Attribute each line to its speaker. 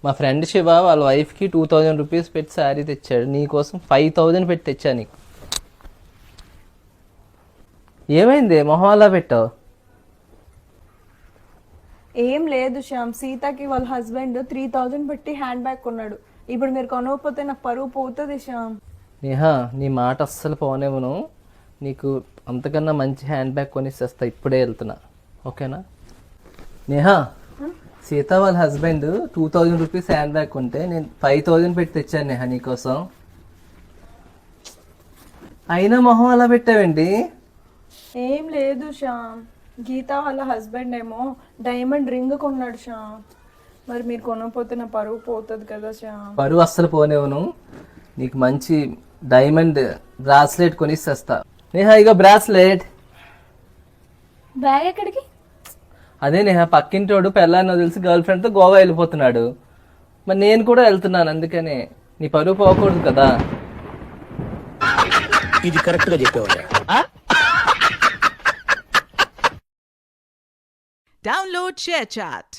Speaker 1: మా ఫ్రెండ్ శివ వాళ్ళ వైఫ్కి 2000 రూపీస్ పెట్టి శారీ తెచ్చాడు, నీకోసం 5000 పెట్టి తెచ్చా నీకు. ఏమైంది మొహం అలా పెట్టావు?
Speaker 2: ఏం లేదు శ్యామ్, సీతకి వాళ్ళ హస్బెండ్ 3000 పెట్టి హ్యాండ్ బ్యాగ్ కొన్నాడు. ఇప్పుడు మీరు కొనకపోతే నాకు పరువు పోతుంది శ్యామ్.
Speaker 1: నేహా, నీ మాట అస్సలు పోనేవును. నీకు అంతకన్నా మంచి హ్యాండ్ బ్యాగ్ కొనిచ్చేస్తా, ఇప్పుడే వెళ్తున్నా, ఓకేనా? నేహా, సీత వాళ్ళ హస్బెండ్ 2000 రూపీస్ హ్యాండ్ బ్యాగ్ కొంటే నేను 5000 పెట్టి తెచ్చాను నేహా నీకోసం. అయినా మొహం అలా పెట్టావేంటి?
Speaker 2: ఏం లేదు శ్యామ్, గీత వాళ్ళ హస్బెండ్ ఏమో డైమండ్ రింగ్ కొన్నాడు శ్యామ్. మరి మీరు కొనకపోతే నా పరువు పోతుంది కదా శ్యామ్.
Speaker 1: పరువు అస్సలు పోనేవును. నీకు మంచి డైమండ్ బ్రాస్లెట్ కొనిచ్చేస్తా. నేహా ఇక బ్రాస్లెట్.
Speaker 2: బ్యాగ్ ఎక్కడికి?
Speaker 1: అదే నేహా, పక్కింటోడు పెళ్ళాన్ని వదిలిసి గర్ల్ ఫ్రెండ్తో గోవా వెళ్ళిపోతున్నాడు. మరి నేను కూడా వెళ్తున్నాను, అందుకనే నీ పరువు పోకూడదు కదా.
Speaker 3: ఇది కరెక్ట్ గా చెప్పేవాళ్ళ.
Speaker 4: Download ShareChat.